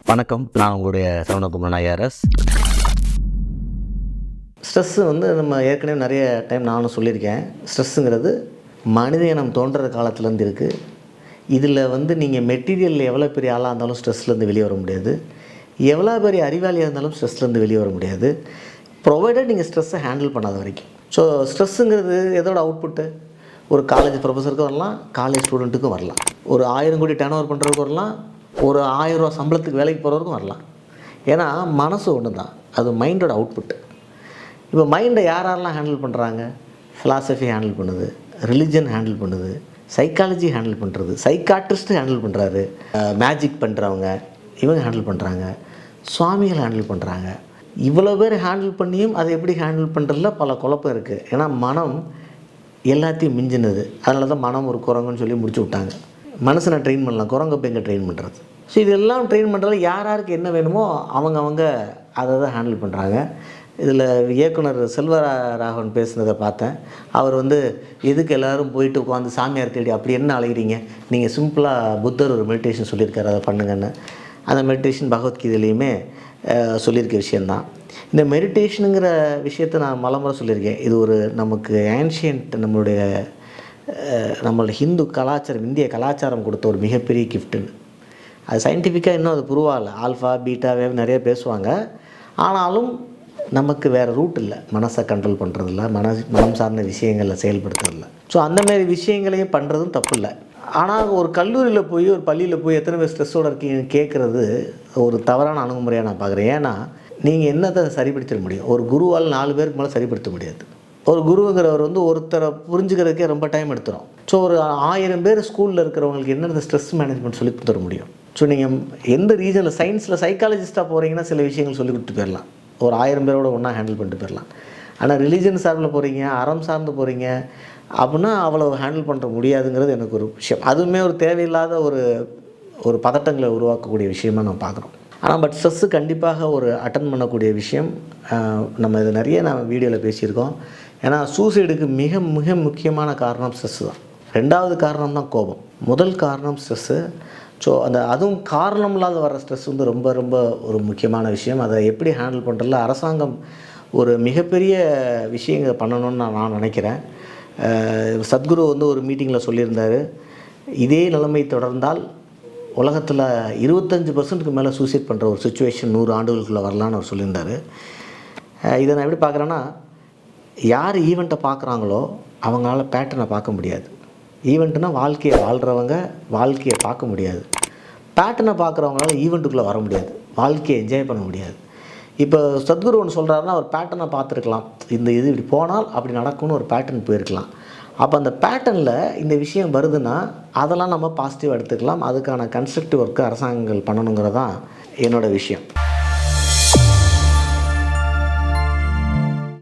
வணக்கம், நான் உங்களுடைய சரவணகுமார் ஐஆர்எஸ். ஸ்ட்ரெஸ்ஸு நம்ம ஏற்கனவே நிறைய டைம் நானும் சொல்லியிருக்கேன். ஸ்ட்ரெஸ்ஸுங்கிறது மனித இனம் தோன்ற காலத்துலேருந்து இருக்குது. இதில் நீங்கள் மெட்டீரியலில் எவ்வளோ பெரிய ஆளாக இருந்தாலும் ஸ்ட்ரெஸ்லேருந்து வெளியே வர முடியாது. எவ்வளோ பெரிய அறிவாளியாக இருந்தாலும் ஸ்ட்ரெஸ்லேருந்து வெளியே வர முடியாது, ப்ரொவைடட் நீங்கள் ஸ்ட்ரெஸ்ஸை ஹேண்டில் பண்ணாத வரைக்கும். ஸோ ஸ்ட்ரெஸ்ஸுங்கிறது எதோட அவுட்புட்டு? ஒரு காலேஜ் ப்ரொஃபஸருக்கும் வரலாம், காலேஜ் ஸ்டூடெண்ட்டுக்கும் வரலாம், ஒரு 1000 கோடி டர்ன் ஓவர் பண்ணுறதுக்கு வரலாம், ஒரு 1000 ரூபா சம்பளத்துக்கு வேலைக்கு போகிறவருக்கும் வரலாம். ஏன்னா மனசு ஒன்று தான், அது மைண்டோட அவுட்புட்டு. இப்போ மைண்டை யாரெல்லாம் ஹேண்டில் பண்ணுறாங்க? ஃபிலாசபி ஹேண்டில் பண்ணுது, ரிலிஜன் ஹேண்டில் பண்ணுது, சைக்காலஜி ஹேண்டில் பண்ணுறது, சைக்காட்ரிஸ்ட்டு ஹேண்டில் பண்ணுறாரு, மேஜிக் பண்ணுறவங்க இவங்க ஹேண்டில் பண்ணுறாங்க, சுவாமிகள் ஹேண்டில் பண்ணுறாங்க. இவ்வளோ பேர் ஹேண்டில் பண்ணியும் அதை எப்படி ஹேண்டில் பண்ணுறதுல பல குழப்பம் இருக்குது. ஏன்னா மனம் எல்லாத்தையும் மிஞ்சினது. அதனால தான் மனம் ஒரு குரங்குன்னு சொல்லி முடிச்சு விட்டாங்க. மனசனை ட்ரெயின் பண்ணலாம், குரங்கை போய் எங்கே ட்ரெயின் பண்ணுறது? ஸோ இதெல்லாம் ட்ரெயின் பண்ணுறதுல யாருக்கு என்ன வேணுமோ அவங்க அதை தான் ஹேண்டில் பண்ணுறாங்க. இதில் இயக்குனர் செல்வராகவன் பேசுனதை பார்த்தேன். அவர் எதுக்கு எல்லோரும் போயிட்டு உட்காந்து சாமியார் தேடி அப்படி என்ன அலைகிறீங்க, நீங்கள் சிம்பிளாக புத்தர் ஒரு மெடிடேஷன் சொல்லியிருக்காரு, அதை பண்ணுங்கன்னு. அந்த மெடிடேஷன் பகவத்கீதையிலையுமே சொல்லியிருக்க விஷயந்தான். இந்த மெடிடேஷனுங்கிற விஷயத்தை நான் பலமுறை சொல்லியிருக்கேன். இது ஒரு நமக்கு ஏன்ஷியன்ட் நம்மளோட ஹிந்து கலாச்சாரம், இந்திய கலாச்சாரம் கொடுத்த ஒரு மிகப்பெரிய கிஃப்ட்டுன்னு. அது சயின்டிஃபிக்காக இன்னும் அது ப்ரூவ் ஆகலை. ஆல்ஃபா பீட்டா வேவ் நிறைய பேசுவாங்க. ஆனாலும் நமக்கு வேறு ரூட் இல்லை, மனசை கண்ட்ரோல் பண்ணுறதில்ல, மனம் சார்ந்த விஷயங்களில் செயல்படுத்துறதில்ல. ஸோ அந்தமாரி விஷயங்களையும் பண்ணுறதும் தப்பு இல்லை. ஆனால் ஒரு கல்லூரியில் போய் ஒரு பள்ளியில் போய் எத்தனை பேர் ஸ்ட்ரெஸ்ஸோடு இருக்கீங்கன்னு கேட்குறது ஒரு தவறான அணுகுமுறையாக நான் பார்க்குறேன். ஏன்னா நீங்கள் என்னத்தை சரிப்படுத்த முடியும்? ஒரு குருவால் 4 பேருக்கு மேலே சரிப்படுத்த முடியாது. ஒரு குருங்கிறவர் ஒருத்தரை புரிஞ்சுக்கிறதுக்கே ரொம்ப டைம் எடுத்துரும். ஸோ ஒரு 1000 பேர் ஸ்கூலில் இருக்கிறவங்களுக்கு என்னென்ன ஸ்ட்ரெஸ் மேனேஜ்மெண்ட் சொல்லி தர முடியும்? ஸோ நீங்கள் எந்த ரீஜனில் சயின்ஸில் சைக்காலஜிஸ்ட்டாக போகிறீங்கன்னா சில விஷயங்கள் சொல்லி கொடுத்து போயிடலாம், ஒரு 1000 பேரோட ஒன்றா ஹேண்டில் பண்ணிட்டு போயிடலாம். ஆனால் ரிலீஜன் சார்பில் போகிறீங்க, அறம் சார்ந்து போகிறீங்க அப்படின்னா அவ்வளோ ஹேண்டில் பண்ணுற முடியாதுங்கிறது எனக்கு ஒரு விஷயம். அதுவுமே ஒரு தேவையில்லாத ஒரு பதட்டங்களை உருவாக்கக்கூடிய விஷயமாக நான் பார்க்குறோம். ஆனால் பட் ஸ்ட்ரெஸ்ஸு கண்டிப்பாக ஒரு அட்டன் பண்ணக்கூடிய விஷயம். நம்ம இது நிறைய வீடியோவில் பேசியிருக்கோம். ஏன்னா சூசைடுக்கு மிக மிக முக்கியமான காரணம் ஸ்ட்ரெஸ்ஸு தான். 2வது காரணம் தான் கோபம். முதல் காரணம் ஸ்ட்ரெஸ்ஸு. ஸோ அதுவும் காரணம் இல்லாத வர ஸ்ட்ரெஸ் ரொம்ப ரொம்ப ஒரு முக்கியமான விஷயம். அதை எப்படி ஹேண்டில் பண்ணுறதுல அரசாங்கம் ஒரு மிகப்பெரிய விஷயங்கள் பண்ணணும்னு நான் நினைக்கிறேன். சத்குரு ஒரு மீட்டிங்கில் சொல்லியிருந்தார், இதே நிலைமை தொடர்ந்தால் உலகத்தில் 25% மேலே சூசைட் பண்ணுற ஒரு சுச்சுவேஷன் 100 ஆண்டுகளுக்குள்ளே வரலான்னு அவர் சொல்லியிருந்தார். இதை நான் எப்படி பார்க்குறேன்னா, யார் ஈவெண்ட்டை பார்க்குறாங்களோ அவங்களால பேட்டர்னை பார்க்க முடியாது. ஈவெண்ட்டுனா வாழ்க்கையை வாழ்கிறவங்க வாழ்க்கையை பார்க்க முடியாது. பேட்டர்னை பார்க்குறவங்களால ஈவெண்ட்டுக்குள்ளே வர முடியாது, வாழ்க்கையை என்ஜாய் பண்ண முடியாது. இப்போ சத்குரு ஒன்று சொல்கிறாருன்னா ஒரு பேட்டர்னை பார்த்துருக்கலாம், இது இப்படி போனால் அப்படி நடக்கும்னு ஒரு பேட்டர்ன் போயிருக்கலாம். அப்போ அந்த பேட்டர்னில் இந்த விஷயம் வருதுன்னா அதெல்லாம் நம்ம பாசிட்டிவாக எடுத்துக்கலாம். அதுக்கான கன்ஸ்ட்ரக்டிவ் ஒர்க்கு அரசாங்கங்கள் பண்ணணுங்கிறது தான் என்னோடய விஷயம்.